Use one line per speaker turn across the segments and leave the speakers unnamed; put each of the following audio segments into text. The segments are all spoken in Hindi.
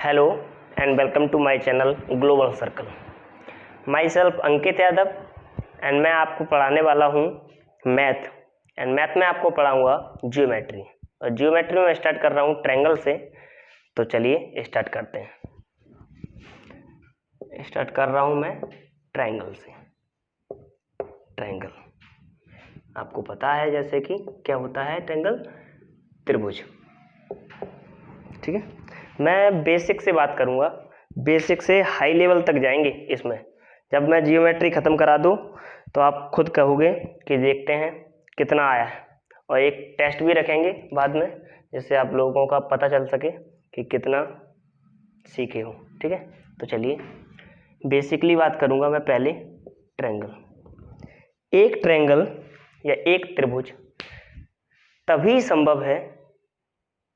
Hello and welcome to my channel Global Circle. Myself Ankit Yadav and मैं आपको पढ़ाने वाला हूँ मैथ। एंड मैथ में आपको पढ़ाऊँगा जियोमेट्री, और जियोमेट्री में स्टार्ट कर रहा हूँ ट्रायंगल से। तो चलिए स्टार्ट करते हैं। स्टार्ट कर रहा हूँ मैं ट्रायंगल से। ट्रायंगल आपको पता है जैसे कि क्या होता है ट्रायंगल, त्रिभुज। ठीक है, मैं बेसिक से बात करूंगा, बेसिक से हाई लेवल तक जाएंगे इसमें। जब मैं जियोमेट्री ख़त्म करा दूं तो आप खुद कहोगे कि देखते हैं कितना आया है, और एक टेस्ट भी रखेंगे बाद में जिससे आप लोगों का पता चल सके कि कितना सीखे हो। ठीक है, तो चलिए बेसिकली बात करूंगा मैं पहले ट्रायंगल। एक ट्रायंगल या एक त्रिभुज तभी संभव है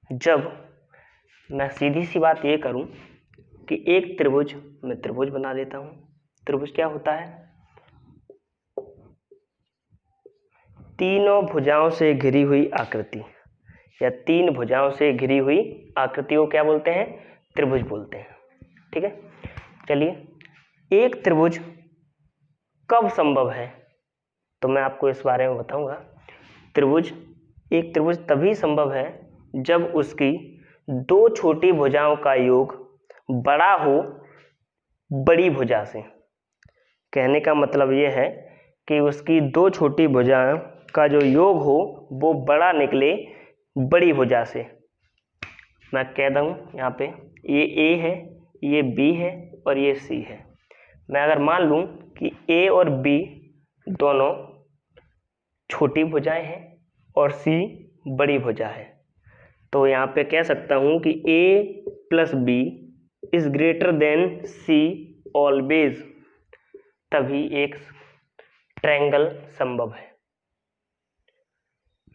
जब मैं सीधी सी बात ये करूं कि एक त्रिभुज मैं त्रिभुज बना देता हूं। त्रिभुज क्या होता है? तीनों भुजाओं से घिरी हुई आकृति, या तीन भुजाओं से घिरी हुई आकृति को क्या बोलते हैं? त्रिभुज बोलते हैं। ठीक है, चलिए एक त्रिभुज कब संभव है तो मैं आपको इस बारे में बताऊंगा। एक त्रिभुज तभी संभव है जब उसकी दो छोटी भुजाओं का योग बड़ा हो बड़ी भुजा से। कहने का मतलब यह है कि उसकी दो छोटी भुजाओं का जो योग हो वो बड़ा निकले बड़ी भुजा से। मैं कह दूं यहाँ पे ये ए है, ये बी है और ये सी है। मैं अगर मान लूं कि ए और बी दोनों छोटी भुजाएं हैं और सी बड़ी भुजा है, तो यहाँ पे कह सकता हूं कि A plus B is greater than C always. तभी एक ट्रायंगल संभव है।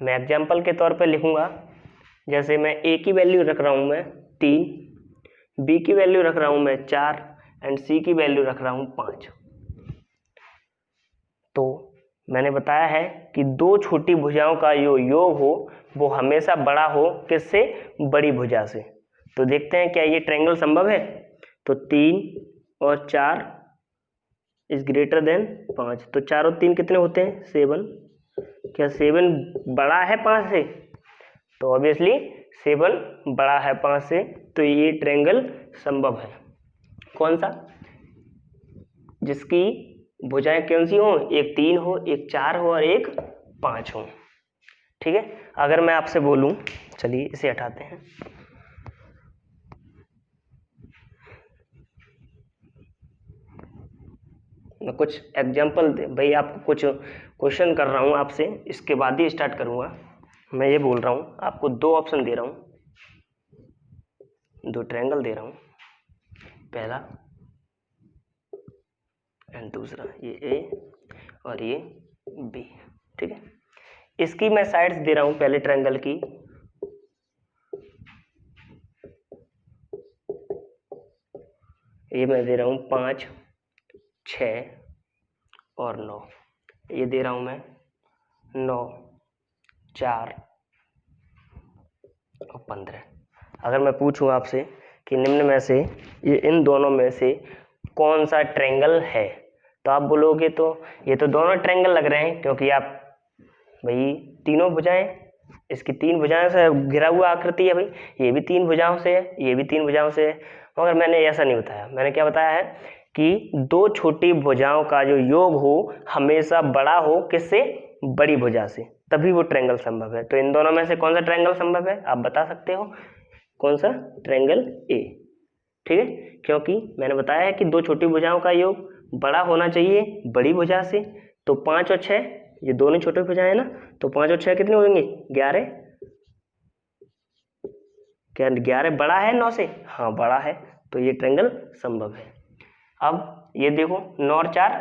मैं एग्जाम्पल के तौर पे लिखूंगा, जैसे मैं ए की वैल्यू रख रहा हूं मैं 3, बी की वैल्यू रख रहा हूं मैं 4 एंड सी की वैल्यू रख रहा हूं 5। तो मैंने बताया है कि दो छोटी भुजाओं का जो योग हो वो हमेशा बड़ा हो किससे? बड़ी भुजा से। तो देखते हैं क्या ये ट्रायंगल संभव है। तो 3 और 4 इज ग्रेटर देन 5, तो 4 और 3 कितने होते हैं? 7। क्या 7 बड़ा है 5 से? तो ऑब्वियसली 7 बड़ा है 5 से, तो ये ट्रायंगल संभव है। कौन सा? जिसकी भुजाएं कौन सी हो? एक 3 हो, एक 4 हो और एक 5 हो। ठीक है, अगर मैं आपसे बोलूं, चलिए इसे हटाते हैं। मैं कुछ एग्जांपल भाई आपको कुछ क्वेश्चन कर रहा हूं आपसे, इसके बाद ही स्टार्ट करूंगा। मैं ये बोल रहा हूं आपको दो ऑप्शन दे रहा हूं, दो ट्रायंगल दे रहा हूं, पहला एंड दूसरा, ये ए और ये बी। ठीक है, इसकी मैं साइड्स दे रहा हूं पहले ट्रायंगल की। ये मैं दे रहा हूं 5, 6 और 9। ये दे रहा हूं मैं 9, 4 और 15। अगर मैं पूछूं आपसे कि निम्न में से ये इन दोनों में से कौन सा ट्रायंगल है, तो आप बोलोगे तो ये तो दोनों ट्रायंगल लग रहे हैं, क्योंकि आप भाई तीनों भुजाएं, इसकी 3 भुजाओं से घिरा हुआ आकृति है भाई, ये भी 3 भुजाओं से है, ये भी 3 भुजाओं से है। मगर मैंने ऐसा नहीं बताया। मैंने क्या बताया है कि दो छोटी भुजाओं का जो योग हो हमेशा बड़ा हो किससे? बड़ी भुजा से, तभी वो ट्रायंगल संभव है। तो इन दोनों में से कौन सा ट्रायंगल संभव है आप बता सकते हो? कौन सा? Triangle A. ठीक है, क्योंकि मैंने बताया है कि दो छोटी भुजाओं का योग बड़ा होना चाहिए बड़ी भुजा से। तो 5 और 6 ये दोनों छोटी भुजाएं हैं ना, तो 5 और 6 कितने होंगे? 11। क्या 11 बड़ा है 9 से? हाँ बड़ा है, तो ये ट्रायंगल संभव है। अब ये देखो 9 और 4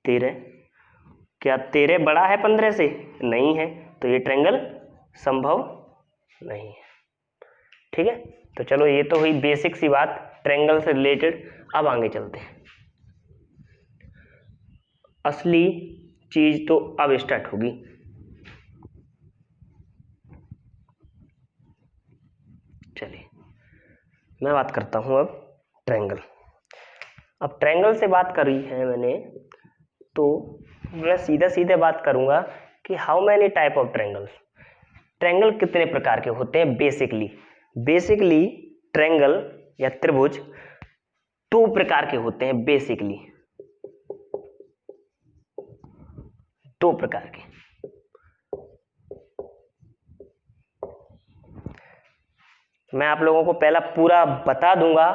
13। क्या 13 बड़ा है 15 से? नहीं है, तो ये ट्रायंगल संभव नहीं है। ठीक है, तो चलो ये तो हुई बेसिक सी बात ट्रायंगल से रिलेटेड। अब आगे चलते हैं, असली चीज तो अब स्टार्ट होगी। चलिए मैं बात करता हूँ अब ट्रायंगल। अब ट्रायंगल से बात करी है मैंने, तो मैं सीधा सीधे बात करूँगा कि how many type of triangles, triangle कितने प्रकार के होते हैं। बेसिकली ट्रायंगल या त्रिभुज 2 प्रकार के होते हैं। बेसिकली 2 प्रकार के। मैं आप लोगों को पहला पूरा बता दूंगा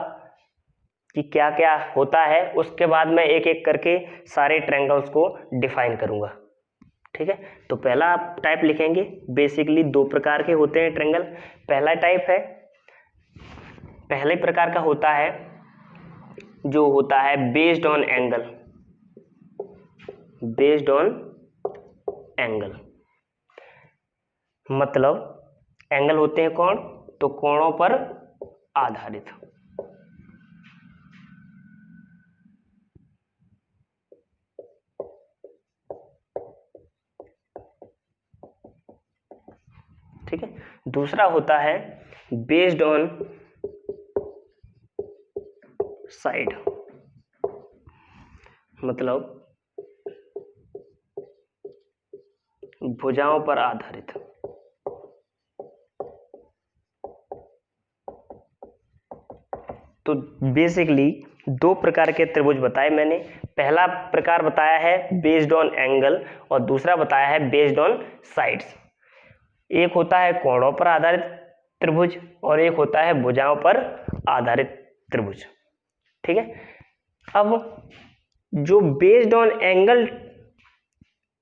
कि क्या क्या होता है, उसके बाद मैं एक एक करके सारे ट्रायंगल्स को डिफाइन करूंगा। ठीक है, तो पहला आप टाइप लिखेंगे। बेसिकली 2 प्रकार के होते हैं ट्रायंगल। पहला टाइप है, पहले प्रकार का होता है जो होता है based on angle. Based on angle मतलब एंगल होते हैं कौन, तो कोणों पर आधारित। ठीक है, दूसरा होता है बेस्ड ऑन साइड, मतलब भुजाओं पर आधारित। तो बेसिकली 2 प्रकार के त्रिभुज बताए मैंने। पहला प्रकार बताया है बेस्ड ऑन एंगल और दूसरा बताया है बेस्ड ऑन साइड्स। एक होता है कोणों पर आधारित त्रिभुज और एक होता है भुजाओं पर आधारित त्रिभुज। ठीक है, अब जो बेस्ड ऑन एंगल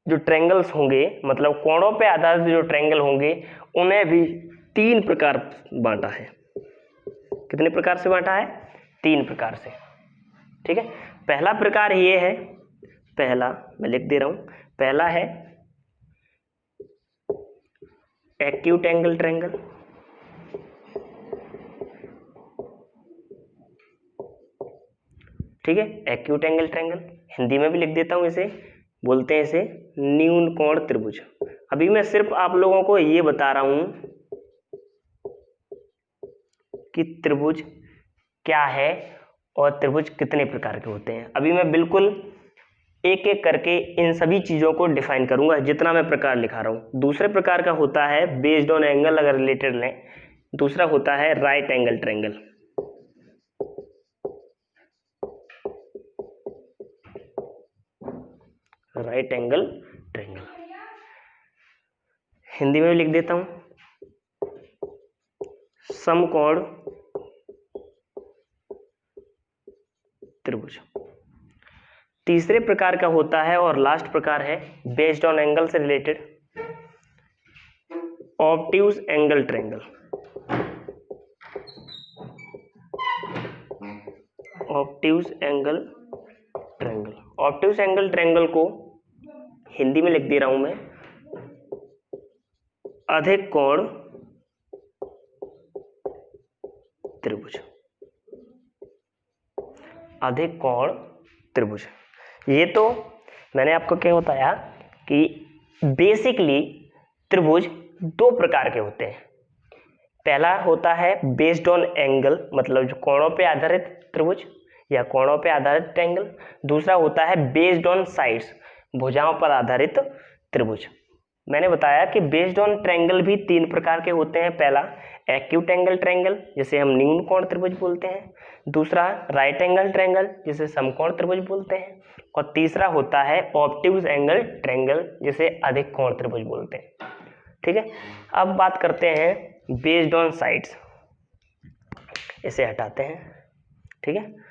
जो ट्रायंगल्स होंगे, मतलब कोणों पे आधारित जो ट्रायंगल होंगे, उन्हें भी 3 प्रकार बांटा है। कितने प्रकार से बांटा है? 3 प्रकार से। ठीक है, पहला प्रकार ये है, पहला मैं लिख दे रहा हूं, पहला है एक्यूट एंगल ट्रायंगल। ठीक है, एक्यूट एंगल ट्रायंगल, हिंदी में भी लिख देता हूं, इसे बोलते हैं इसे न्यून कोण त्रिभुज। अभी मैं सिर्फ आप लोगों को ये बता रहा हूं कि त्रिभुज क्या है और त्रिभुज कितने प्रकार के होते हैं। अभी मैं बिल्कुल एक एक करके इन सभी चीजों को डिफाइन करूंगा जितना मैं प्रकार लिखा रहा हूं। दूसरे प्रकार का होता है बेस्ड ऑन एंगल, अगर रिलेटेड लें, दूसरा होता है right angle triangle. Right angle triangle Hindi में भी लिख देता हूं, समकोण त्रिभुज। तीसरे प्रकार का होता है और लास्ट प्रकार है बेस्ड ऑन एंगल से related obtuse angle triangle. Obtuse angle triangle, obtuse angle triangle को हिंदी में लिख दे रहा हूं मैं, अधिक कोण त्रिभुज। अधिक कोण त्रिभुज, ये तो मैंने आपको क्या बताया कि बेसिकली त्रिभुज 2 प्रकार के होते हैं। पहला होता है बेस्ड ऑन एंगल, मतलब जो कोणों पे आधारित त्रिभुज या कोणों पे आधारित ट्रायंगल। दूसरा होता है बेस्ड ऑन साइड्स, भुजाओं पर आधारित त्रिभुज। मैंने बताया कि बेस्ड ऑन ट्रायंगल भी 3 प्रकार के होते हैं। पहला एक्यूट एंगल ट्रायंगल, जिसे हम न्यून कोण त्रिभुज बोलते हैं। दूसरा राइट एंगल ट्रायंगल, जिसे समकोण त्रिभुज बोलते हैं। और तीसरा होता है ऑब्ट्यूज एंगल ट्रायंगल, जिसे अधिक कोण त्रिभुज बोलते हैं। ठीक है, अब बात करते हैं बेस्ड ऑन साइड्स। इसे हटाते हैं। ठीक है,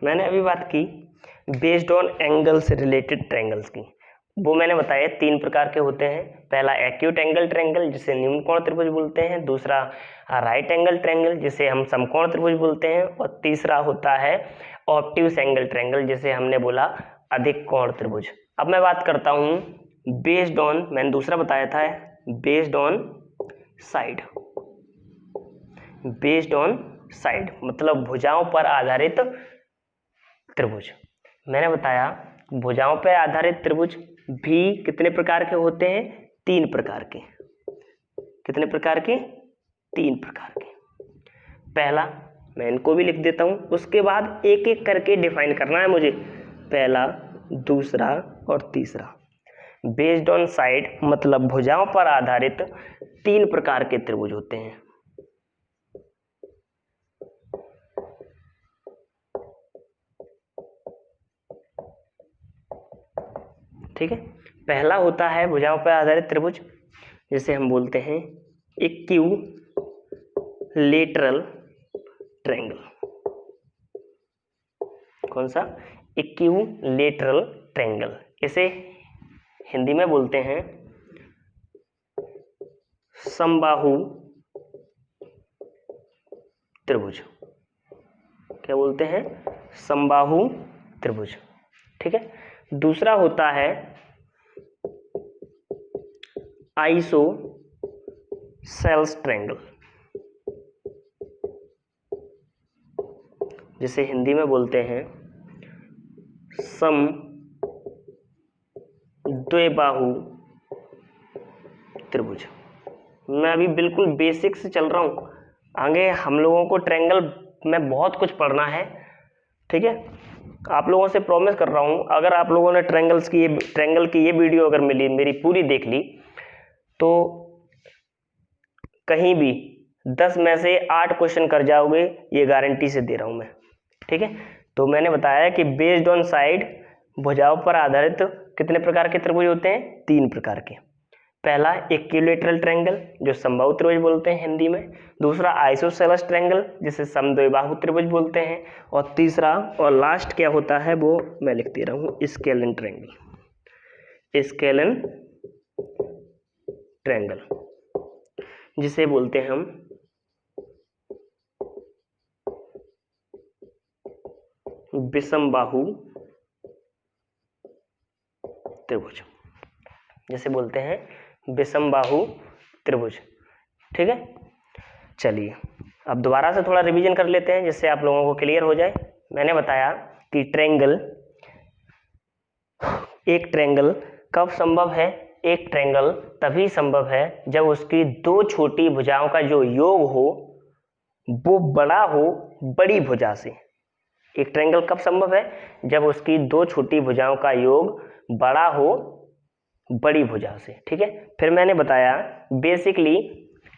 मैंने अभी बात की बेस्ड ऑन एंगल से रिलेटेड ट्रायंगल्स की। वो मैंने बताया 3 प्रकार के होते हैं। पहला एक्यूट एंगल ट्रायंगल, जिसे न्यून कोण त्रिभुज बोलते हैं। दूसरा राइट एंगल ट्रायंगल, जिसे हम समकोण त्रिभुज बोलते हैं। और तीसरा होता है ऑब्ट्यूज एंगल ट्रायंगल, जिसे हमने बोला अधिक कोण त्रिभुज। अब मैं बात करता हूँ बेस्ड ऑन, मैंने दूसरा बताया था based on side. Based on side मतलब भुजाओं पर आधारित त्रिभुज। मैंने बताया भुजाओं पर आधारित त्रिभुज भी कितने प्रकार के होते हैं? 3 प्रकार के। कितने प्रकार के? 3 प्रकार के। पहला, मैं इनको भी लिख देता हूं, उसके बाद एक एक करके डिफाइन करना है मुझे। पहला, दूसरा और तीसरा। बेस्ड ऑन साइड मतलब भुजाओं पर आधारित 3 प्रकार के त्रिभुज होते हैं। ठीक है, पहला होता है भुजाओं पर आधारित त्रिभुज, जिसे हम बोलते हैं इक्विलेटरल ट्रायंगल। कौन सा? Equilateral triangle. इसे हिंदी में बोलते हैं समबाहु त्रिभुज। क्या बोलते हैं? समबाहु त्रिभुज। ठीक है, दूसरा होता है आइसोसेलेस ट्रायंगल, जिसे हिंदी में बोलते हैं समद्विबाहु त्रिभुज। मैं अभी बिल्कुल बेसिक से चल रहा हूँ, आगे हम लोगों को ट्रायंगल में बहुत कुछ पढ़ना है। ठीक है, आप लोगों से प्रॉमिस कर रहा हूँ, अगर आप लोगों ने ट्रायंगल की ये वीडियो अगर मेरी पूरी देख ली तो कहीं भी 10 में से 8 क्वेश्चन कर जाओगे, ये गारंटी से दे रहा हूं मैं। ठीक है, तो मैंने बताया कि बेस्ड ऑन साइड भुजाओं पर आधारित कितने प्रकार के त्रिभुज होते हैं? 3 प्रकार के। पहला इक्विलेटरल ट्रायंगल, जो समबाहु त्रिभुज बोलते हैं हिंदी में। दूसरा आइसोसेलेस ट्रायंगल, जिसे समद्विबाहु त्रिभुज बोलते हैं। और तीसरा और लास्ट क्या होता है वो मैं लिख दे रहा हूँ, स्केलन ट्रायंगल। स्केलन ट्रायंगल, जिसे बोलते हैं हम विषमबाहु त्रिभुज। जिसे बोलते हैं विषमबाहु त्रिभुज। ठीक है, चलिए अब दोबारा से थोड़ा रिवीजन कर लेते हैं, जिससे आप लोगों को क्लियर हो जाए। मैंने बताया कि एक ट्रायंगल कब संभव है? एक ट्रायंगल तभी संभव है जब उसकी 2 छोटी भुजाओं का जो योग हो वो बड़ा हो बड़ी भुजा से। एक ट्रायंगल कब संभव है? जब उसकी 2 छोटी भुजाओं का योग बड़ा हो बड़ी भुजा से। ठीक है, फिर मैंने बताया बेसिकली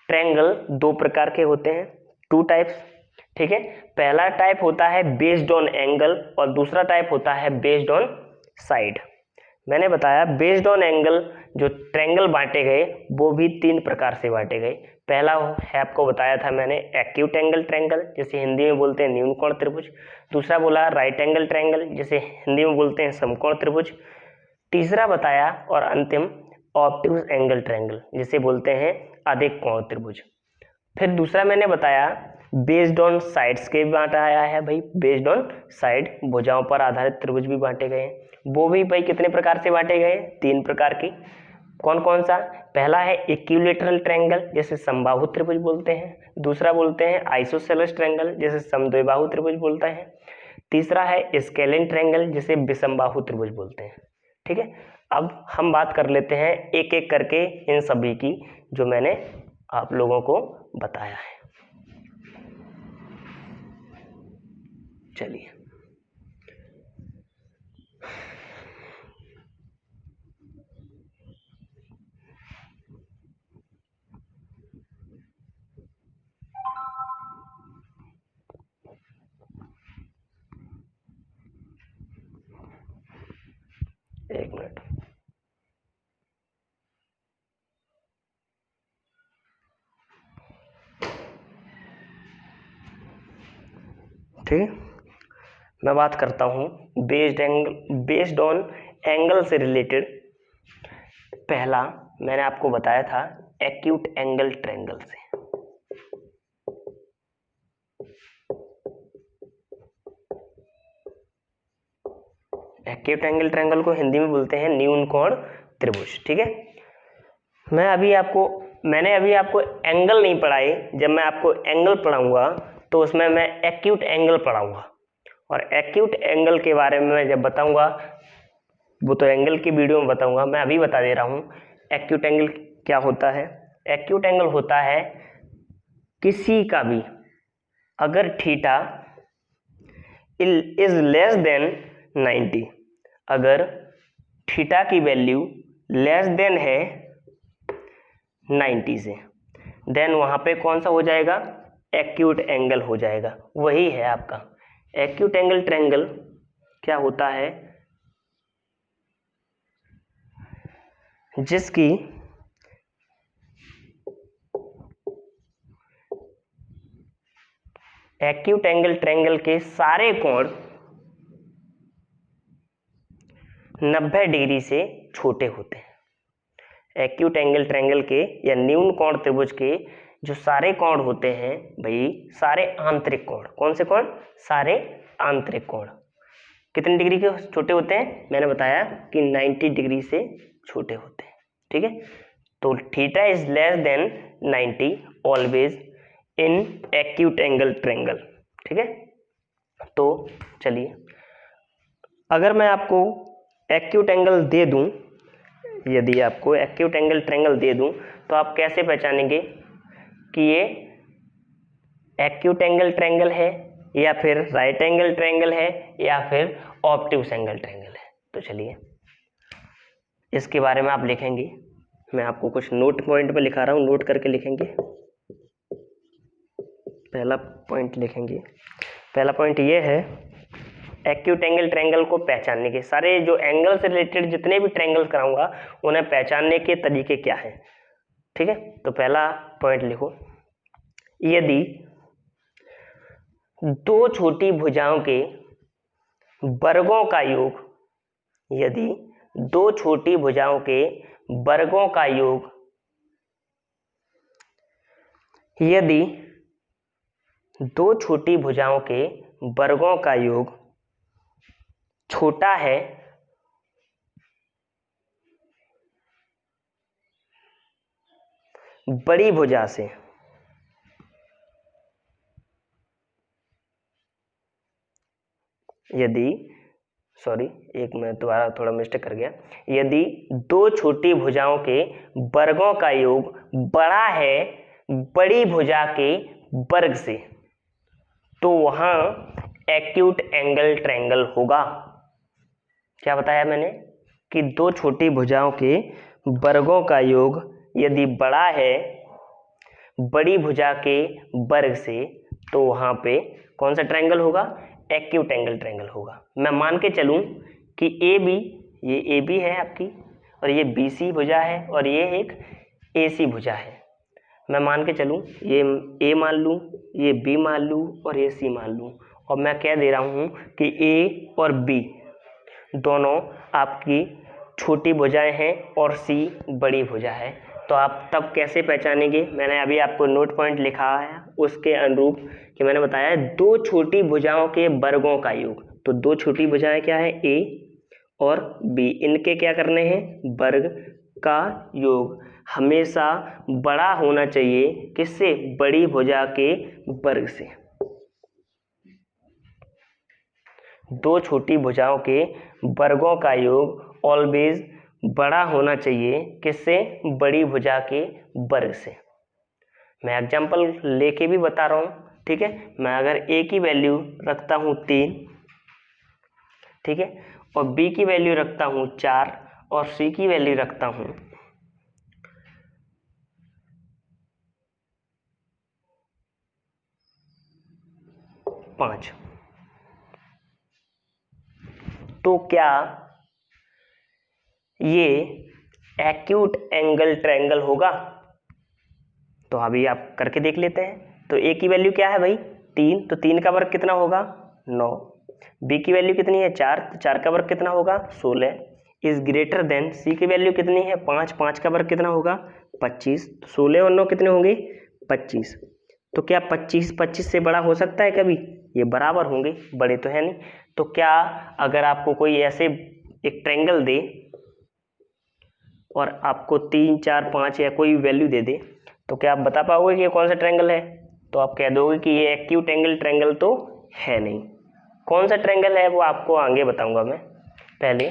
ट्रायंगल 2 प्रकार के होते हैं, 2 टाइप्स। ठीक है, पहला टाइप होता है बेस्ड ऑन एंगल और दूसरा टाइप होता है बेस्ड ऑन साइड। मैंने बताया बेस्ड ऑन एंगल जो ट्रायंगल बांटे गए वो भी 3 प्रकार से बांटे गए। पहला है, आपको बताया था मैंने, एक्यूट एंगल ट्रायंगल, जिसे हिंदी में बोलते हैं न्यून कोण त्रिभुज। दूसरा बोला राइट एंगल ट्रायंगल, जिसे हिंदी में बोलते हैं समकोण त्रिभुज। तीसरा बताया और अंतिम ऑब्ट्यूज एंगल ट्रायंगल, जिसे बोलते हैं अधिक कोण त्रिभुज। फिर दूसरा मैंने बताया बेस्ड ऑन साइड्स के भी बांटा आया है भाई। बेस्ड ऑन साइड भुजाओं पर आधारित त्रिभुज भी बांटे गए हैं। वो भी भाई कितने प्रकार से बांटे गए? 3 प्रकार की। कौन कौन सा? पहला है इक्विलेटरल ट्रायंगल, जिसे समबाहु त्रिभुज बोलते हैं। दूसरा बोलते हैं आइसोसेलेस ट्रायंगल, जिसे समद्विबाहु त्रिभुज बोलते हैं। तीसरा है स्केलन ट्रायंगल, जिसे विषमबाहु त्रिभुज बोलते हैं। ठीक है, अब हम बात कर लेते हैं एक एक करके इन सभी की, जो मैंने आप लोगों को बताया है। चलिए, एक मिनट। ठीक है, मैं बात करता हूं बेस्ड ऑन एंगल से रिलेटेड। पहला मैंने आपको बताया था एक्यूट एंगल ट्रायंगल से। एक्यूट एंगल ट्रायंगल को हिंदी में बोलते हैं न्यून कोण त्रिभुज। ठीक है, मैंने अभी आपको एंगल नहीं पढ़ाए। जब मैं आपको एंगल पढ़ाऊंगा तो उसमें मैं एक्यूट एंगल पढ़ाऊंगा, और एक्यूट एंगल के बारे में मैं जब बताऊंगा वो तो एंगल की वीडियो में बताऊंगा। मैं अभी बता दे रहा हूँ एक्यूट एंगल क्या होता है। एक्यूट एंगल होता है किसी का भी अगर थीटा इज लेस देन 90, अगर थीटा की वैल्यू लेस देन है 90 से, देन वहां पे कौन सा हो जाएगा, एक्यूट एंगल हो जाएगा। वही है आपका एक्यूट एंगल ट्रायंगल। क्या होता है, जिसकी एक्यूट एंगल ट्रायंगल के सारे कोण 90 डिग्री से छोटे होते हैं। एक्यूट एंगल ट्रायंगल के या न्यून कोण त्रिभुज के जो सारे कोण होते हैं भाई, सारे आंतरिक कोण, कौन से कोण, सारे आंतरिक कोण कितने डिग्री के छोटे होते हैं, मैंने बताया कि 90 डिग्री से छोटे होते हैं। ठीक है, तो theta is less than 90 always in acute angle triangle. ठीक है, तो चलिए अगर मैं आपको एक्यूट एंगल दे दूं, यदि आपको एक्यूट एंगल ट्रायंगल दे दूं तो आप कैसे पहचानेंगे कि ये एक्यूट एंगल ट्रायंगल है या फिर राइट एंगल ट्रायंगल है या फिर ऑब्ट्यूस एंगल ट्रायंगल है। तो चलिए इसके बारे में आप लिखेंगे। मैं आपको कुछ नोट पॉइंट पे लिखा रहा हूँ, नोट करके लिखेंगे। पहला पॉइंट लिखेंगे, पहला पॉइंट ये है एक्यूट एंगल ट्रायंगल को पहचानने के, सारे जो एंगल से रिलेटेड जितने भी ट्रायंगल कराऊंगा उन्हें पहचानने के तरीके क्या हैं। ठीक है, तो पहला पॉइंट लिखो, यदि दो छोटी भुजाओं के वर्गों का योग, यदि दो छोटी भुजाओं के वर्गों का योग, यदि दो छोटी भुजाओं के वर्गों का योग छोटा है बड़ी भुजा से, यदि सॉरी एक मैं दोबारा थोड़ा मिस्टेक कर गया, यदि दो छोटी भुजाओं के वर्गों का योग बड़ा है बड़ी भुजा के वर्ग से, तो वहां एक्यूट एंगल ट्रायंगल होगा। क्या बताया मैंने कि दो छोटी भुजाओं के वर्गों का योग यदि बड़ा है बड़ी भुजा के वर्ग से, तो वहां पे कौन सा ट्रायंगल होगा, एक्यूट एंगल ट्रायंगल होगा। मैं मान के चलूं कि ए बी, ये ए बी है आपकी, और ये बी सी भुजा है, और ये एक ए सी भुजा है। मैं मान के चलूं ये ए मान लूं, ये बी मान लूं और ये सी मान लूं, और मैं कह दे रहा हूं कि ए और बी दोनों आपकी छोटी भुजाएं हैं और सी बड़ी भुजा है। तो आप तब कैसे पहचानेंगे, मैंने अभी आपको नोट पॉइंट लिखा है उसके अनुरूप कि मैंने बताया दो छोटी भुजाओं के वर्गों का योग। तो दो छोटी भुजाएं क्या है, ए और बी, इनके क्या करने हैं, वर्ग का योग हमेशा बड़ा होना चाहिए, किससे, बड़ी भुजा के वर्ग से। दो छोटी भुजाओं के वर्गों का योग ऑलवेज बड़ा होना चाहिए, किससे, बड़ी भुजा के वर्ग से। मैं एग्जांपल लेके भी बता रहा हूं। ठीक है, मैं अगर ए की वैल्यू रखता हूं 3, ठीक है, और बी की वैल्यू रखता हूं 4 और सी की वैल्यू रखता हूं 5, तो क्या ये एक्यूट एंगल ट्रायंगल होगा? तो अभी आप करके देख लेते हैं। तो ए की वैल्यू क्या है भाई, 3, तो 3 का वर्ग कितना होगा, 9। बी की वैल्यू कितनी है, 4, तो 4 का वर्ग कितना होगा, 16 इज ग्रेटर देन। सी की वैल्यू कितनी है, 5, 5 का वर्ग कितना होगा, 25। तो 16 और 9 कितने होंगे, 25। तो क्या 25 से बड़ा हो सकता है कभी, ये बराबर होंगे, बड़े तो है नहीं। तो क्या अगर आपको कोई ऐसे एक ट्रायंगल दे और आपको 3, 4, 5 या कोई वैल्यू दे दे, तो क्या आप बता पाओगे कि ये कौन सा ट्रायंगल है? तो आप कह दोगे कि ये एक्यूट एंगल ट्रायंगल तो है नहीं। कौन सा ट्रायंगल है वो आपको आगे बताऊंगा मैं, पहले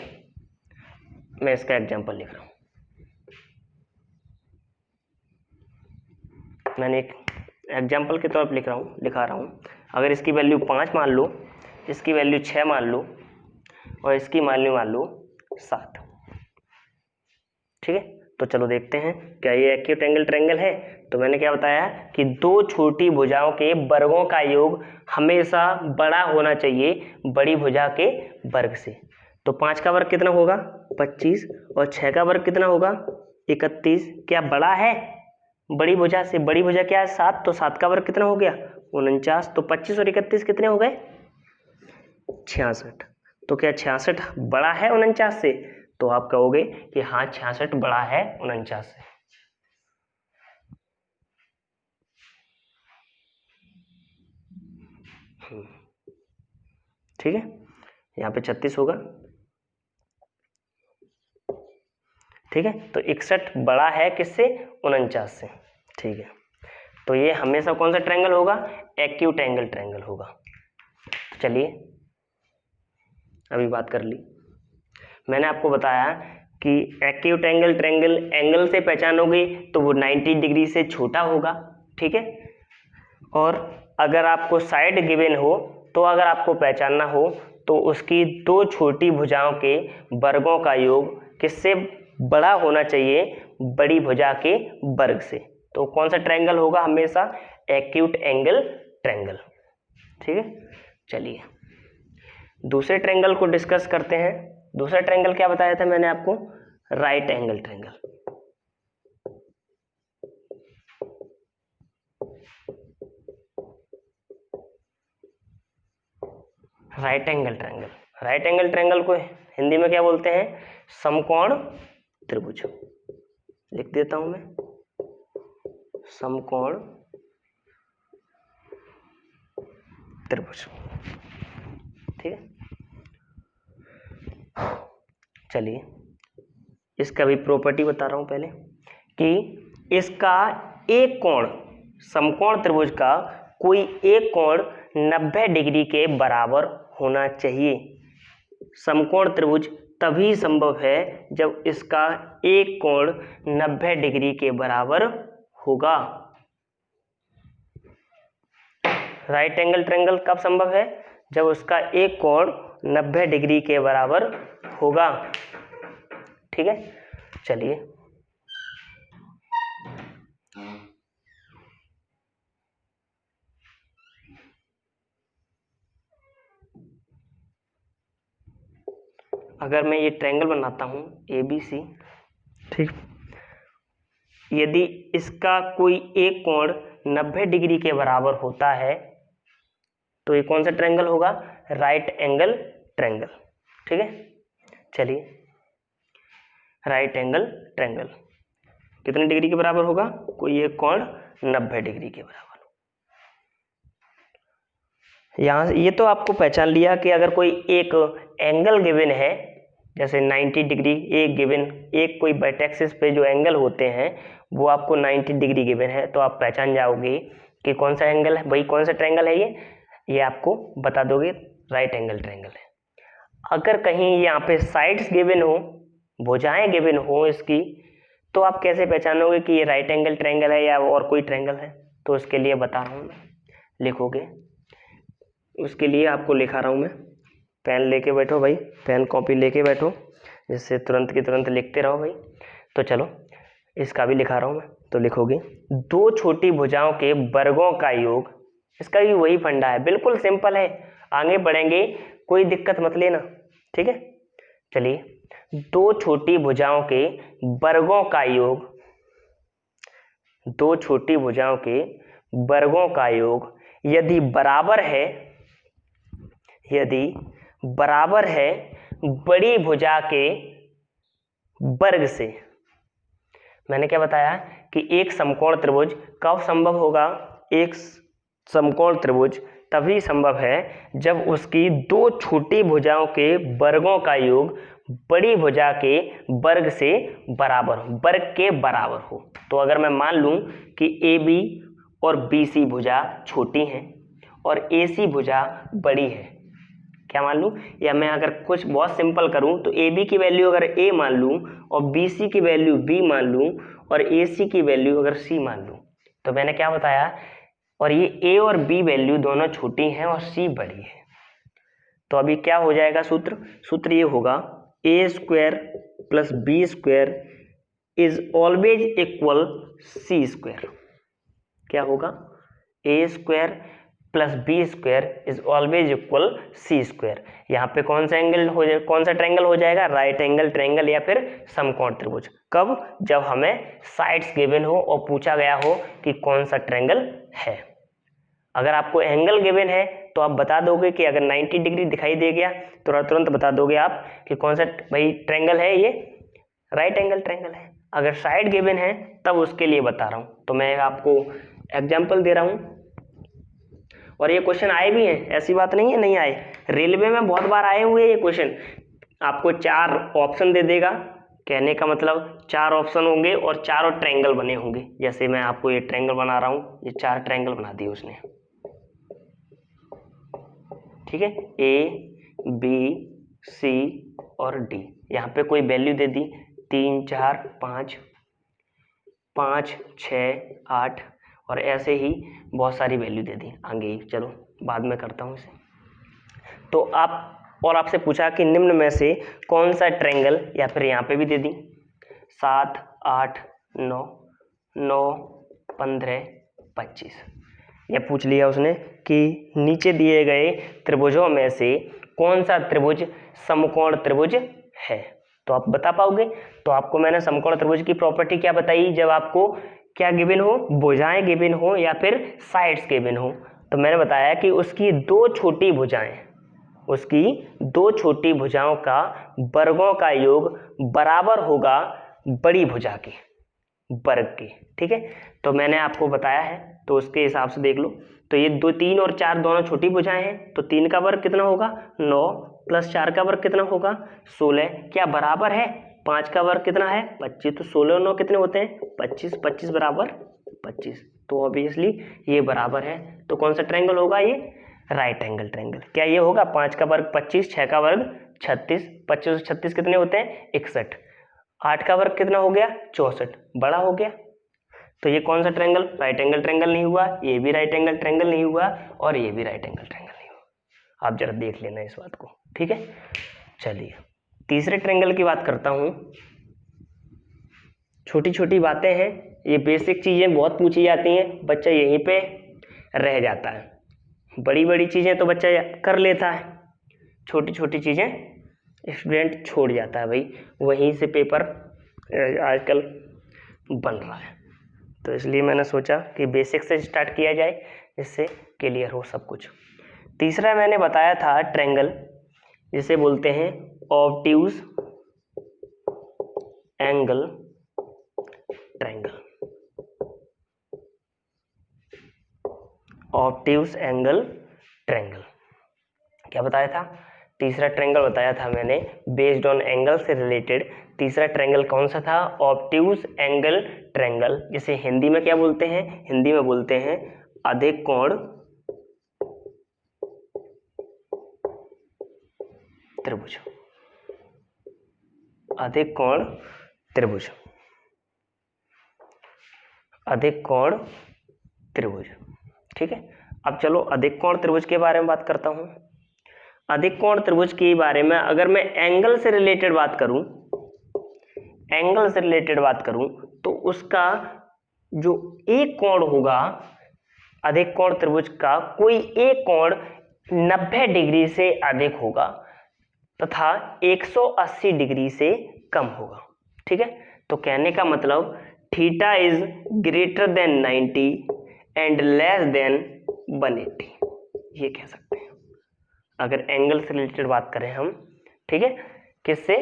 मैं इसका एग्जांपल लिख रहा हूँ। मैंने एक एग्जांपल के तौर पर लिखा रहा हूँ। अगर इसकी वैल्यू 5 मान लो, इसकी वैल्यू 6 मान लो और इसकी वैल्यू मान लो 7, ठीक है। तो चलो देखते हैं क्या ये एक्यूट एंगल ट्रायंगल है। तो मैंने क्या बताया कि दो छोटी भुजाओं के वर्गों का योग हमेशा बड़ा होना चाहिए बड़ी भुजा के वर्ग से। तो 5 का वर्ग कितना होगा? 25 और 6 का वर्ग कितना होगा? 31। क्या बड़ा है बड़ी भुजा से? बड़ी भुजा क्या है? 7। तो 7 का वर्ग कितना हो गया? 49। तो 25 और 31 कितने हो गए? 66। तो क्या 66 बड़ा है 49 से? तो आप कहोगे कि हाँ 66 बड़ा है 49 से। ठीक है, यहाँ पे 36 होगा, ठीक है। तो 61 बड़ा है किससे? 49 से, ठीक है। तो ये हमेशा कौन सा ट्रायंगल होगा? एक्यूट एंगल ट्रायंगल होगा। तो चलिए अभी बात कर ली। मैंने आपको बताया कि एक्यूट एंगल ट्रायंगल एंगल से पहचानोगे तो वो 90 डिग्री से छोटा होगा, ठीक है। और अगर आपको साइड गिवन हो, तो अगर आपको पहचानना हो तो उसकी दो छोटी भुजाओं के वर्गों का योग किससे बड़ा होना चाहिए? बड़ी भुजा के वर्ग से। तो कौन सा ट्रायंगल होगा? हमेशा एक्यूट एंगल ट्रायंगल, ठीक है। चलिए दूसरे ट्रायंगल को डिस्कस करते हैं। दूसरा ट्रायंगल क्या बताया था मैंने आपको? Right angle triangle. Right angle triangle, right angle triangle को हिंदी में क्या बोलते हैं? समकोण त्रिभुज। लिख देता हूं मैं, समकोण त्रिभुज, ठीक है। चलिए इसका भी प्रॉपर्टी बता रहा हूं पहले कि इसका एक कोण, समकोण त्रिभुज का कोई एक कोण 90 डिग्री के बराबर होना चाहिए। समकोण त्रिभुज तभी संभव है जब इसका एक कोण 90 डिग्री के बराबर होगा। राइट एंगल ट्रायंगल कब संभव है? जब उसका एक कोण 90 डिग्री के बराबर होगा, ठीक है। चलिए अगर मैं ये ट्रायंगल बनाता हूं ABC, ठीक, यदि इसका कोई एक कोण 90 डिग्री के बराबर होता है तो ये कौन सा ट्रायंगल होगा? राइट एंगल ट्रायंगल, ठीक है। चलिए राइट एंगल ट्रायंगल कितने डिग्री के बराबर होगा? कोई एक कोण 90 डिग्री के बराबर। यहाँ ये तो आपको पहचान लिया कि अगर कोई एक एंगल गिवन है, जैसे 90 डिग्री एक गिवन, एक कोई वर्टेक्सिस पे जो एंगल होते हैं वो आपको 90 डिग्री गिवन है, तो आप पहचान जाओगे कि कौन सा एंगल है, भाई कौन सा ट्रायंगल है ये आपको बता दोगे राइट एंगल ट्रायंगल है। अगर कहीं यहाँ पे साइड्स गिवन हो, भुजाएं गिवन हो इसकी, तो आप कैसे पहचानोगे कि ये राइट एंगल ट्रायंगल है या और कोई ट्रायंगल है? तो उसके लिए बता रहा हूँ मैं, लिखोगे। उसके लिए आपको लिखा रहा हूँ मैं, पेन लेके बैठो भाई, पेन कॉपी लेके बैठो, जिससे तुरंत की तुरंत लिखते रहो भाई। तो चलो इसका भी लिखा रहा हूँ मैं, तो लिखोगे दो छोटी भुजाओं के वर्गों का योग। इसका भी वही फंडा है, biल्कुल सिंपल है, आगे बढ़ेंगे कोई दिक्कत मत लेना, ठीक है। चलिए दो छोटी भुजाओं के वर्गों का योग, दो छोटी भुजाओं के वर्गों का योग यदि बराबर है, यदि बराबर है बड़ी भुजा के वर्ग से। मैंने क्या बताया कि एक समकोण त्रिभुज कब संभव होगा? एक समकोण त्रिभुज तभी संभव है जब उसकी दो छोटी भुजाओं के वर्गों का योग बड़ी भुजा के वर्ग से बराबर हो, वर्ग के बराबर हो। तो अगर मैं मान लूं कि AB और BC भुजा छोटी हैं और AC भुजा बड़ी है, क्या मान लूं, या मैं अगर कुछ बहुत सिंपल करूं तो AB की वैल्यू अगर A मान लूं और BC की वैल्यू B मान लूं और AC की वैल्यू अगर C मान लूं, तो मैंने क्या बताया, और ये A और B वैल्यू दोनों छोटी हैं और C बड़ी है। तो अभी क्या हो जाएगा सूत्र ये होगा A square plus B square is always equal C square. क्या होगा, A square plus B square is always equal C square. यहाँ पे कौन सा एंगल हो जाए, कौन सा ट्रायंगल हो जाएगा, राइट एंगल ट्रायंगल या फिर समकोण त्रिभुज। कब, जब हमें साइड्स गिवन हो और पूछा गया हो कि कौन सा ट्रायंगल है। अगर आपको एंगल गिवन है तो आप बता दोगे कि अगर 90 डिग्री दिखाई दे गया तो तुरंत बता दोगे आप कि कौन सा भाई ट्रायंगल है, ये राइट एंगल ट्रायंगल है। अगर साइड गिवन है तब उसके लिए बता रहा हूँ। तो मैं आपको एग्जांपल दे रहा हूँ और ये क्वेश्चन आए भी हैं, ऐसी बात नहीं है नहीं आए, रेलवे में बहुत बार आए हुए ये क्वेश्चन। आपको 4 ऑप्शन दे देगा, कहने का मतलब 4 ऑप्शन होंगे और चारों ट्रायंगल बने होंगे। जैसे मैं आपको ये ट्रायंगल बना रहा हूँ, ये 4 ट्रायंगल बना दिए उसने, ठीक है, A B C और D। यहाँ पे कोई वैल्यू दे दी 3 4 5 5 6 8 और ऐसे ही बहुत सारी वैल्यू दे दी आगे ही। चलो बाद में करता हूँ इसे। तो आपसे पूछा कि निम्न में से कौन सा ट्रायंगल, या फिर यहाँ पे भी दे दी 7 8 9 9 15 25। यह पूछ लिया उसने कि नीचे दिए गए त्रिभुजों में से कौन सा त्रिभुज समकोण त्रिभुज है। तो आप बता पाओगे। तो आपको मैंने समकोण त्रिभुज की प्रॉपर्टी क्या बताई, जब आपको क्या गिवन हो, भुजाएं गिवन हो या फिर साइड्स गिवन हो। तो मैंने बताया कि उसकी 2 छोटी भुजाएं, उसकी 2 छोटी भुजाओं का वर्गों का योग बराबर होगा बड़ी भुजा के वर्ग के, ठीक है। तो मैंने आपको बताया है, तो उसके हिसाब से देख लो। तो ये 2 3 और 4 दोनों छोटी भुजाएं हैं, तो 3 का वर्ग कितना होगा 9 प्लस 4 का वर्ग कितना होगा 16, क्या बराबर है 5 का वर्ग कितना है 25। तो 16 और 9 कितने होते हैं 25, 25 बराबर 25। तो ऑब्वियसली ये बराबर है। तो कौन सा ट्रायंगल होगा, ये राइट एंगल ट्रायंगल। क्या ये होगा, 5 का वर्ग 25, 6 का वर्ग 36, 25 और 36 कितने होते हैं 61, 8 का वर्ग कितना हो गया 64, बड़ा हो गया। तो ये कौन सा ट्रायंगल, राइट एंगल ट्रायंगल नहीं हुआ, ये भी राइट एंगल ट्रायंगल नहीं हुआ और ये भी राइट एंगल ट्रायंगल नहीं हुआ। आप जरा देख लेना इस बात को, ठीक है। चलिए तीसरे ट्रायंगल की बात करता हूं। छोटी छोटी बातें हैं, ये बेसिक चीजें बहुत पूछी जाती हैं, बच्चा यहीं पे रह जाता है। बड़ी बड़ी चीजें तो बच्चा कर लेता है, छोटी छोटी चीजें स्टूडेंट छोड़ जाता है भाई, वहीं से पेपर आजकल बन रहा है। तो इसलिए मैंने सोचा कि बेसिक से स्टार्ट किया जाए, जिससे क्लियर हो सब कुछ। तीसरा मैंने बताया था ट्रायंगल, जिसे बोलते हैं obtuse angle triangle. Obtuse angle triangle क्या बताया था, तीसरा ट्रायंगल बताया था मैंने बेस्ड ऑन एंगल से रिलेटेड। तीसरा ट्रायंगल कौन सा था, ऑब्ट्यूज एंगल ट्रायंगल, जिसे हिंदी में क्या बोलते हैं, हिंदी में बोलते हैं अधिक कोण त्रिभुज। अधिक कोण त्रिभुज, अधिक कोण त्रिभुज, ठीक है। अब चलो अधिक कोण त्रिभुज के बारे में बात करता हूं। अधिक कोण त्रिभुज के बारे में अगर मैं एंगल से रिलेटेड बात करूं, एंगल से रिलेटेड बात करूं तो उसका जो एक कोण होगा अधिक कोण त्रिभुज का, कोई एक कोण 90 डिग्री से अधिक होगा तथा 180 डिग्री से कम होगा, ठीक है। तो कहने का मतलब theta is greater then 90 and less than 180, ये कह सकते हैं अगर एंगल से रिलेटेड बात करें हम, ठीक है। किससे,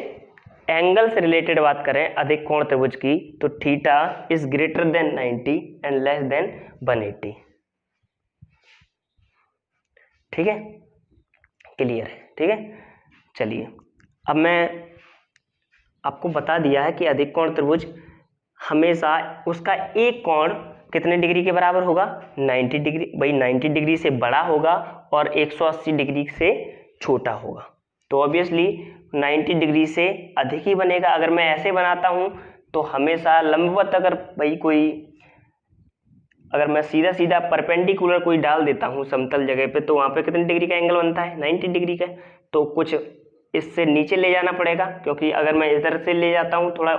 एंगल से रिलेटेड बात करें अधिक कोण त्रिभुज की, तो theta is greater then 90 and less than 180, ठीक है, क्लियर है, ठीक है। चलिए अब मैं आपको बता दिया है कि अधिक कोण त्रिभुज हमेशा उसका एक कोण कितने डिग्री के बराबर होगा, 90 डिग्री। भाई 90 डिग्री से बड़ा होगा और 180 डिग्री से छोटा होगा, तो ऑब्वियसली 90 डिग्री से अधिक ही बनेगा। अगर मैं ऐसे बनाता हूं तो हमेशा लंबवत, अगर मैं सीधा सीधा परपेंडिकुलर कोई डाल देता हूं समतल जगह पे, तो वहां पे कितने डिग्री का एंगल बनता है, 90 डिग्री का। तो कुछ इससे नीचे ले जाना पड़ेगा, क्योंकि अगर मैं इधर से ले जाता हूं, थोड़ा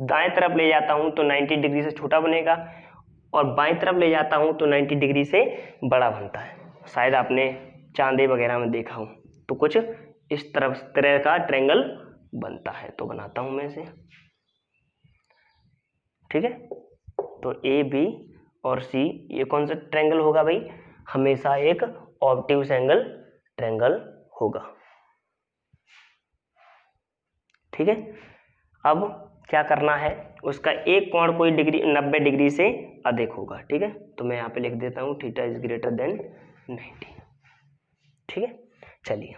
दाएं तरफ ले जाता हूं तो 90 डिग्री से छोटा बनेगा, और बाएं तरफ ले जाता हूं तो 90 डिग्री से बड़ा बनता है। शायद आपने चांदे वगैरह में देखा हो। तो कुछ इस तरह का ट्रायंगल बनता है, तो बनाता हूं मैं इसे, ठीक है। तो ए बी और सी, ये कौन सा ट्रायंगल होगा भाई, हमेशा एक ऑब्ट्यूज एंगल ट्रायंगल होगा, ठीक है। अब क्या करना है, उसका एक कोण कोई डिग्री 90 डिग्री से अधिक होगा, ठीक है। तो मैं यहाँ पे लिख देता हूँ थीटा इज ग्रेटर देन 90, ठीक है। चलिए,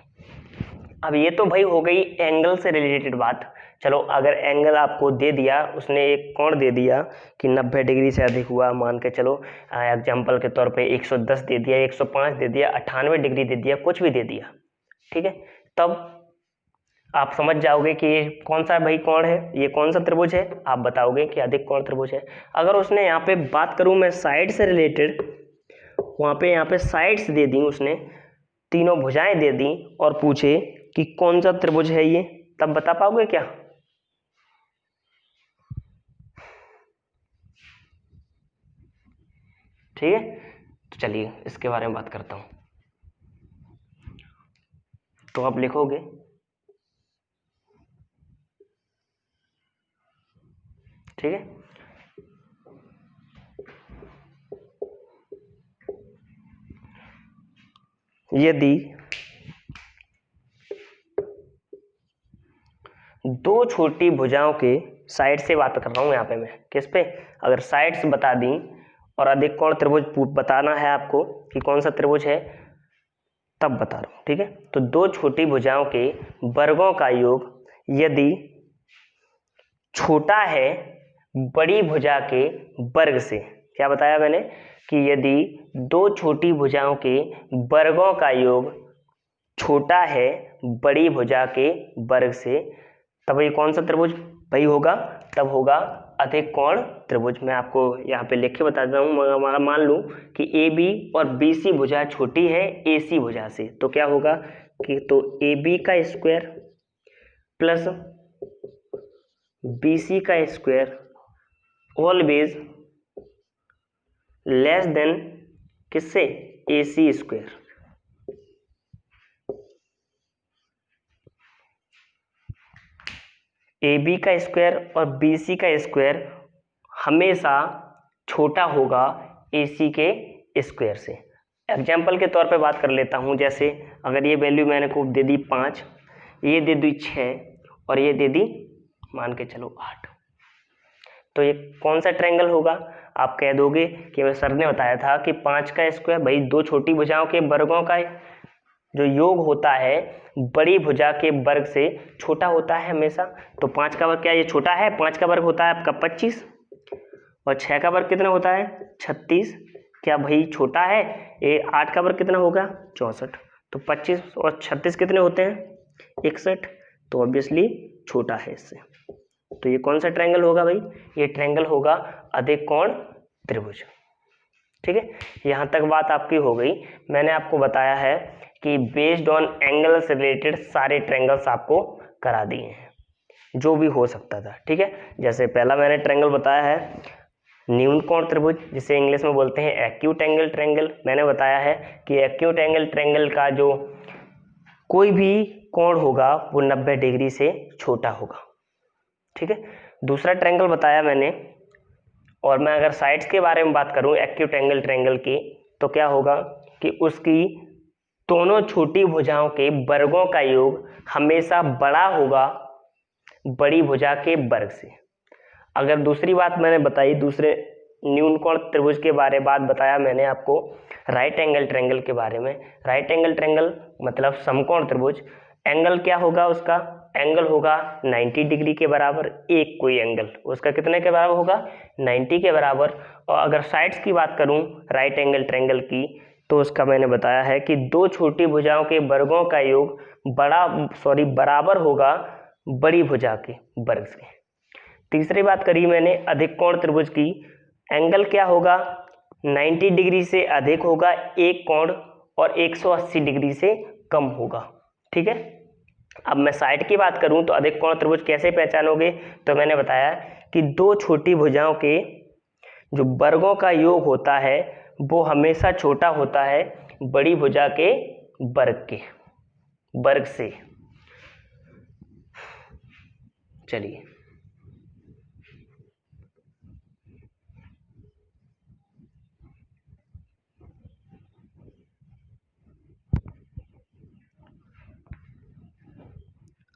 अब ये तो भाई हो गई एंगल से रिलेटेड बात। चलो, अगर एंगल आपको दे दिया, उसने एक कोण दे दिया कि 90 डिग्री से अधिक हुआ, मान के चलो एग्जाम्पल के तौर पे 110 दे दिया, 105 दे दिया, 98 डिग्री दे दिया, कुछ भी दे दिया, ठीक है। तब आप समझ जाओगे कि ये कौन सा भाई कोण है, ये कौन सा त्रिभुज है, आप बताओगे कि अधिक कोण त्रिभुज है। अगर उसने यहाँ पे बात करूँ मैं साइड से रिलेटेड, यहाँ पे साइड्स दे दी, उसने तीनों भुजाएं दे दी और पूछे कि कौन सा त्रिभुज है ये, तब बता पाओगे क्या? ठीक है, तो चलिए इसके बारे में बात करता हूं। तो आप लिखोगे ठीक है, यदि दो छोटी भुजाओं के, साइड से बात कर रहा हूं यहाँ पे मैं, किस पे, अगर साइड्स बता दी और अधिक कोण त्रिभुज बताना है आपको कि कौन सा त्रिभुज है, तब बता रहा हूं, ठीक है। तो दो छोटी भुजाओं के वर्गों का योग यदि छोटा है बड़ी भुजा के वर्ग से, क्या बताया मैंने कि यदि दो छोटी भुजाओं के वर्गों का योग छोटा है बड़ी भुजा के वर्ग से, तब ये कौन सा त्रिभुज भाई होगा, तब होगा अधिक कोण त्रिभुज। मैं आपको यहाँ पे लिख के बताता हूँ। मान लूँ कि ए बी और बी सी भुजा छोटी है ए सी भुजा से, तो क्या होगा कि तो ए बी का स्क्वायर प्लस बी सी का स्क्वायर ऑलवेज लेस देन किससे, ए सी स्क्वायर। ए बी का स्क्वायर और बी सी का स्क्वायर हमेशा छोटा होगा ए सी के स्क्वायर से। एग्जाम्पल के तौर पे बात कर लेता हूँ, जैसे अगर ये वैल्यू मैंने को दे दी 5, ये दे दी 6 और ये दे दी मान के चलो 8, तो ये कौन सा ट्रायंगल होगा? आप कह दोगे कि मैं सर ने बताया था कि 5 का स्क्वायर, भाई दो छोटी भुजाओं के वर्गों का जो योग होता है बड़ी भुजा के वर्ग से छोटा होता है हमेशा। तो 5 का वर्ग क्या ये छोटा है, 5 का वर्ग होता है आपका 25 और 6 का वर्ग कितना होता है 36, क्या भाई छोटा है? ये 8 का वर्ग कितना होगा 64, तो 25 और 36 कितने होते हैं 61, तो ऑब्वियसली छोटा है इससे। तो ये कौन सा ट्रायंगल होगा भाई, ये ट्रायंगल होगा अधिक कोण त्रिभुज, ठीक है। यहाँ तक बात आपकी हो गई। मैंने आपको बताया है कि बेस्ड ऑन एंगल से रिलेटेड सारे ट्रायंगल्स आपको करा दिए हैं जो भी हो सकता था, ठीक है। जैसे पहला मैंने ट्रायंगल बताया है न्यून कोण त्रिभुज, जिसे इंग्लिश में बोलते हैं एक्यूट एंगल ट्रायंगल। मैंने बताया है कि एक्यूट एंगल ट्रायंगल का जो कोई भी कोण होगा वो 90 डिग्री से छोटा होगा, ठीक है। दूसरा ट्रायंगल बताया मैंने, और मैं अगर साइड्स के बारे में बात करूं एक्यूट एंगल ट्रायंगल की, तो क्या होगा कि उसकी दोनों छोटी भुजाओं के वर्गों का योग हमेशा बड़ा होगा बड़ी भुजा के वर्ग से। अगर दूसरी बात मैंने बताई, दूसरे न्यून कोण त्रिभुज के बारे बात बताया मैंने आपको राइट एंगल ट्रायंगल के बारे में। राइट एंगल ट्रायंगल मतलब समकोण त्रिभुज, एंगल क्या होगा उसका, एंगल होगा 90 डिग्री के बराबर, एक कोई एंगल उसका कितने के बराबर होगा 90 के बराबर। और अगर साइड्स की बात करूं राइट एंगल ट्रायंगल की, तो उसका मैंने बताया है कि दो छोटी भुजाओं के वर्गों का योग बराबर होगा बड़ी भुजा के वर्ग से। तीसरी बात करी मैंने अधिक कोण त्रिभुज की, एंगल क्या होगा 90 डिग्री से अधिक होगा एक कोण और 180 डिग्री से कम होगा। ठीक है, अब मैं साइड की बात करूं तो अधिक कोण त्रिभुज कैसे पहचानोगे, तो मैंने बताया कि दो छोटी भुजाओं के जो वर्गों का योग होता है वो हमेशा छोटा होता है बड़ी भुजा के वर्ग से। चलिए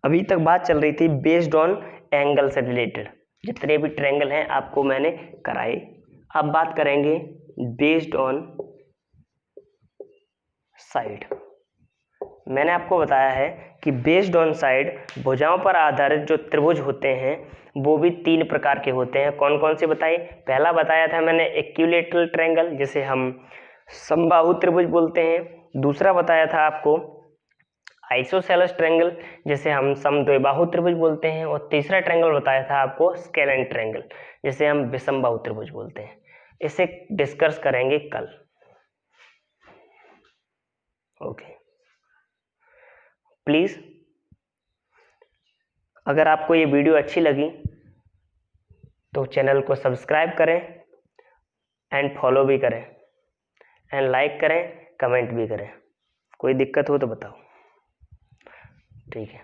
अभी तक बात चल रही थी बेस्ड ऑन एंगल से रिलेटेड, जितने भी ट्रायंगल हैं आपको मैंने कराए। अब बात करेंगे बेस्ड ऑन साइड। मैंने आपको बताया है कि बेस्ड ऑन साइड भुजाओं पर आधारित जो त्रिभुज होते हैं वो भी तीन प्रकार के होते हैं। कौन कौन से बताए, पहला बताया था मैंने इक्विलैटरल ट्रायंगल जिसे हम समबाहु त्रिभुज बोलते हैं। दूसरा बताया था आपको आइसोसेलेस ट्रायंगल जिसे हम समद्विबाहु त्रिभुज बोलते हैं। और तीसरा ट्रायंगल बताया था आपको स्केलेन ट्रायंगल जिसे हम विषमबाहु त्रिभुज बोलते हैं। इसे डिस्कस करेंगे कल। ओके, प्लीज अगर आपको ये वीडियो अच्छी लगी तो चैनल को सब्सक्राइब करें एंड फॉलो भी करें एंड लाइक करें, कमेंट भी करें। कोई दिक्कत हो तो बताओ। ठीक है।